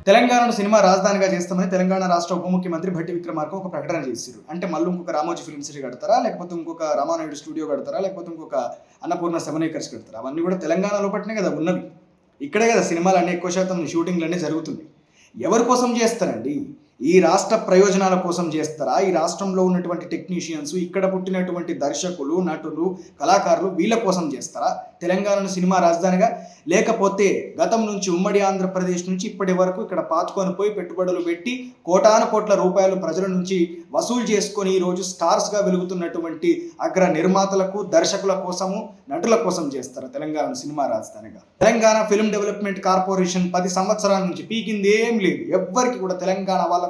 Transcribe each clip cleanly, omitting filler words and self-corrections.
తెలంగాణను సినిమా రాజధానిగా చేస్తామని తెలంగాణ రాష్ట్ర ఉప ముఖ్యమంత్రి భట్టి విక్రమార్క ఒక ప్రకటన చేశారు. అంటే మళ్ళీ ఇంకొక రామోజీ ఫిల్మ్ సిటీ కడతారా, లేకపోతే ఇంకొక రామానాయుడు స్టూడియో కడతారా, లేకపోతే ఇంకొక అన్నపూర్ణ 7 acres కడతారా? అవన్నీ కూడా తెలంగాణ లోపట్నే కదా ఉన్నవి. ఇక్కడే కదా సినిమాలు అన్ని ఎక్కువ శాతం షూటింగ్లు అన్నీ జరుగుతున్నాయి. ఎవరి కోసం చేస్తారండి? ఈ రాష్ట్ర ప్రయోజనాల కోసం చేస్తారా? ఈ రాష్ట్రంలో ఉన్నటువంటి టెక్నీషియన్స్, ఇక్కడ పుట్టినటువంటి దర్శకులు, నటులు, కళాకారులు వీళ్ళ కోసం చేస్తారా తెలంగాణను సినిమా రాజధానిగా? లేకపోతే గతం నుంచి ఉమ్మడి ఆంధ్రప్రదేశ్ నుంచి ఇప్పటి వరకు ఇక్కడ పాతుకొని పోయి పెట్టుబడులు పెట్టి కోటాను కోట్ల రూపాయలు ప్రజల నుంచి వసూలు చేసుకొని ఈరోజు స్టార్స్గా వెలుగుతున్నటువంటి అగ్ర నిర్మాతలకు, దర్శకుల కోసము, నటుల కోసం చేస్తారా తెలంగాణను సినిమా రాజధానిగా? తెలంగాణ ఫిల్మ్ డెవలప్మెంట్ కార్పొరేషన్ 10 సంవత్సరాల నుంచి పీకింది ఏం లేదు. ఎవ్వరికి కూడా తెలంగాణ వాళ్ళకు,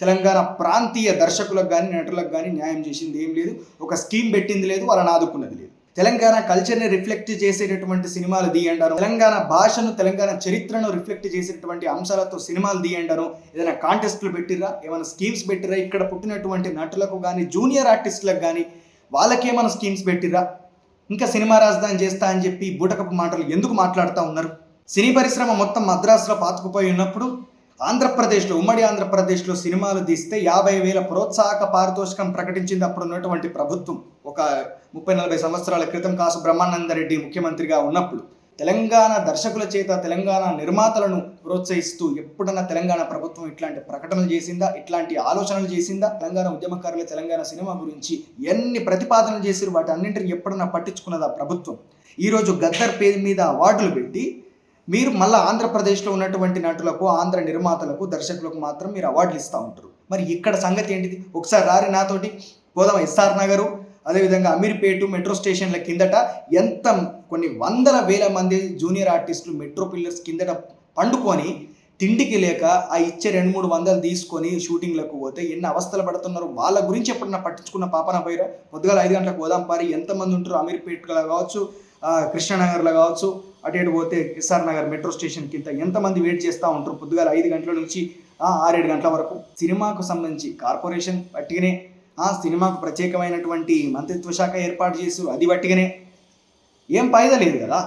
తెలంగాణ ప్రాంతీయ దర్శకులకు కానీ, నటులకు కానీ న్యాయం చేసింది ఏం లేదు. ఒక స్కీమ్ పెట్టింది లేదు, వాళ్ళని ఆదుకున్నది లేదు. తెలంగాణ కల్చర్ని రిఫ్లెక్ట్ చేసేటటువంటి సినిమాలు తీయండాను, తెలంగాణ భాషను, తెలంగాణ చరిత్రను రిఫ్లెక్ట్ చేసేటటువంటి అంశాలతో సినిమాలు తీయండాను. ఏదైనా కాంటెస్ట్లు పెట్టిర్రా, ఏమైనా స్కీమ్స్ పెట్టిర్రా? ఇక్కడ పుట్టినటువంటి నటులకు కానీ, జూనియర్ ఆర్టిస్టులకు కానీ వాళ్ళకేమైనా స్కీమ్స్ పెట్టిర్రా? ఇంకా సినిమా రాజధాని చేస్తా అని చెప్పి బూటకపు మాటలు ఎందుకు మాట్లాడుతూ ఉన్నారు? సినీ పరిశ్రమ మొత్తం మద్రాసులో పాతుకుపోయి ఉన్నప్పుడు ఆంధ్రప్రదేశ్లో, ఉమ్మడి ఆంధ్రప్రదేశ్లో సినిమాలు తీస్తే 50,000 ప్రోత్సాహక పారితోషికం ప్రకటించింది అప్పుడు ఉన్నటువంటి ప్రభుత్వం. ఒక 30-40 సంవత్సరాల క్రితం కాసు బ్రహ్మానందరెడ్డి ముఖ్యమంత్రిగా ఉన్నప్పుడు తెలంగాణ దర్శకుల చేత, తెలంగాణ నిర్మాతలను ప్రోత్సహిస్తూ ఎప్పుడన్నా తెలంగాణ ప్రభుత్వం ఇట్లాంటి ప్రకటనలు చేసిందా? ఇట్లాంటి ఆలోచనలు చేసిందా? తెలంగాణ ఉద్యమకారులు తెలంగాణ సినిమా గురించి ఎన్ని ప్రతిపాదనలు చేసిరు, వాటి అన్నింటిని ఎప్పుడన్నా పట్టించుకున్నదా ప్రభుత్వం? ఈరోజు గద్దర్ పేరు మీద అవార్డులు పెట్టి మీరు మళ్ళీ ఆంధ్రప్రదేశ్లో ఉన్నటువంటి నటులకు, ఆంధ్ర నిర్మాతలకు, దర్శకులకు మాత్రం మీరు అవార్డులు ఇస్తూ ఉంటారు. మరి ఇక్కడ సంగతి ఏంటిది? ఒకసారి రారి నాతోటి పోదాం. ఎస్ఆర్ నగరు, అదేవిధంగా అమీర్పేట మెట్రో స్టేషన్ల కిందట ఎంత కొన్ని వందల వేల మంది జూనియర్ ఆర్టిస్టులు మెట్రో పిల్లర్స్ కిందట పండుకొని తిండికి లేక ఆ ఇచ్చే 200-300 తీసుకొని షూటింగ్లకు పోతే ఎన్ని అవస్థలు పడుతున్నారు. వాళ్ళ గురించి ఎప్పుడన్నా పట్టించుకున్న పాపన పోయిరా? పొద్దుగాల 5 గంటలకు పోదాం పారి, ఎంతమంది ఉంటారు అమీర్పేటలో కావచ్చు, కృష్ణానగర్లో కావచ్చు, అటు పోతే ఎస్ఆర్ నగర్ మెట్రో స్టేషన్ కింద ఎంతమంది వెయిట్ చేస్తూ ఉంటారు పొద్దుగాల 5 గంటల నుంచి 6-7 గంటల వరకు. సినిమాకు సంబంధించి కార్పొరేషన్ వట్టిగానే, సినిమాకు ప్రత్యేకమైనటువంటి మంత్రిత్వ శాఖ ఏర్పాటు చేస్తారు, అది వట్టిగానే. ఏం ఫాయిదా లేదు కదా.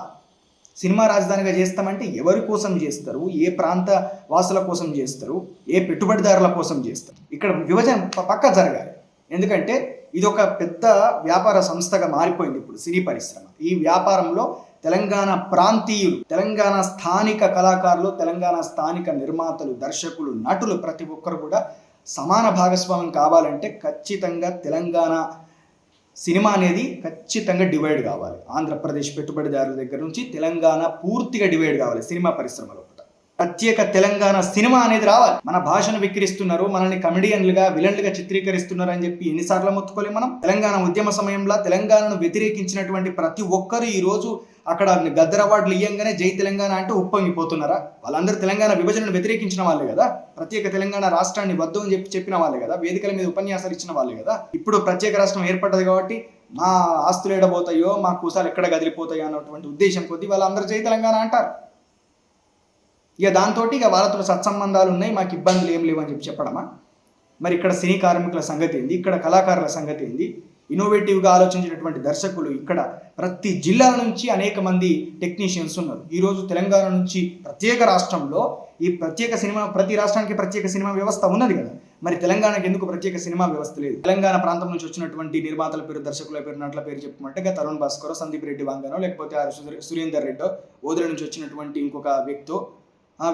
సినిమా రాజధానిగా చేస్తామంటే ఎవరి కోసం చేస్తారు? ఏ ప్రాంత వాసుల కోసం చేస్తారు? ఏ పెట్టుబడిదారుల కోసం చేస్తారు? ఇక్కడ విభజన పక్క జరగాలి. ఎందుకంటే ఇది ఒక పెద్ద వ్యాపార సంస్థగా మారిపోయింది ఇప్పుడు సినీ పరిశ్రమ. ఈ వ్యాపారంలో తెలంగాణ ప్రాంతీయులు, తెలంగాణ స్థానిక కళాకారులు, తెలంగాణ స్థానిక నిర్మాతలు, దర్శకులు, నటులు ప్రతి ఒక్కరు కూడా సమాన భాగస్వామ్యం కావాలంటే ఖచ్చితంగా తెలంగాణ సినిమా అనేది ఖచ్చితంగా డివైడ్ కావాలి. ఆంధ్రప్రదేశ్ పెట్టుబడిదారుల దగ్గర నుంచి తెలంగాణ పూర్తిగా డివైడ్ కావాలి సినిమా పరిశ్రమలో. ప్రత్యేక తెలంగాణ సినిమా అనేది రావాలి. మన భాషను విక్రిస్తున్నారు, మనల్ని కమెడియన్లుగా, విలన్లుగా చిత్రీకరిస్తున్నారు అని చెప్పి ఎన్నిసార్లు మొత్తుకోలేం మనం? తెలంగాణ ఉద్యమ సమయంలో తెలంగాణను వ్యతిరేకించినటువంటి ప్రతి ఒక్కరు ఈరోజు అక్కడ గద్దర్ అవార్డులు ఇయ్యంగానే జై తెలంగాణ అంటే ఉప్పొంగిపోతున్నారా? వాళ్ళందరూ తెలంగాణ విభజనను వ్యతిరేకించిన వాళ్ళే కదా, ప్రత్యేక తెలంగాణ రాష్ట్రాన్ని వద్దు అని చెప్పిన వాళ్ళే కదా, వేదికల మీద ఉపన్యాసాలు ఇచ్చిన వాళ్ళే కదా. ఇప్పుడు ప్రత్యేక రాష్ట్రం ఏర్పడ్డది కాబట్టి మా ఆస్తులు ఎడబోతాయో, మా కూసాలు ఎక్కడ గదిలిపోతాయో అన్నటువంటి ఉద్దేశం కొద్దీ వాళ్ళందరూ జై తెలంగాణ అంటారు. ఇక దాంతో ఇక వాళ్ళతో సత్సంబంధాలు ఉన్నాయి, మాకు ఇబ్బందులు ఏం లేవు అని చెప్పడమా? మరి ఇక్కడ సినీ కార్మికుల సంగతి ఏంది? ఇక్కడ కళాకారుల సంగతి ఏంది? ఇన్నోవేటివ్గా ఆలోచించినటువంటి దర్శకులు ఇక్కడ ప్రతి జిల్లాల నుంచి అనేక మంది టెక్నీషియన్స్ ఉన్నారు. ఈరోజు తెలంగాణ నుంచి ప్రత్యేక రాష్ట్రంలో ఈ ప్రత్యేక సినిమా, ప్రతి రాష్ట్రానికి ప్రత్యేక సినిమా వ్యవస్థ ఉన్నది కదా. మరి తెలంగాణకి ఎందుకు ప్రత్యేక సినిమా వ్యవస్థ లేదు? తెలంగాణ ప్రాంతం నుంచి వచ్చినటువంటి నిర్మాతల పేరు, దర్శకుల పేరు, నటుల పేరు చెప్పమంటే తరుణ్ భాస్కర్, సందీప్ రెడ్డి వాంగనో, లేకపోతే సురేందర్ రెడ్డో, ఓదర నుంచి వచ్చినటువంటి ఇంకొక వ్యక్తో,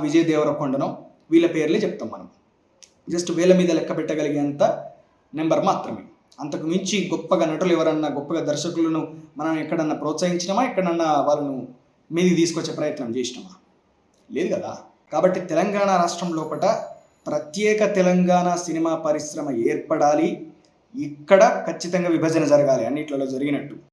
విజయ్ దేవరకొండనో, వీళ్ళ పేర్లే చెప్తాం మనం. జస్ట్ వేల మీద లెక్క పెట్టగలిగేంత నెంబర్ మాత్రమే. అంతకు మించి గొప్పగా నటులు ఎవరన్నా, గొప్పగా దర్శకులను మనం ఎక్కడన్నా ప్రోత్సహించినామా? ఎక్కడన్నా వాళ్ళను మీదికి తీసుకొచ్చే ప్రయత్నం చేసినామా? లేదు కదా. కాబట్టి తెలంగాణ రాష్ట్రం లోపల ప్రత్యేక తెలంగాణ సినిమా పరిశ్రమ ఏర్పడాలి. ఇక్కడ ఖచ్చితంగా విభజన జరగాలి అన్నిట్లలో జరిగినట్టు.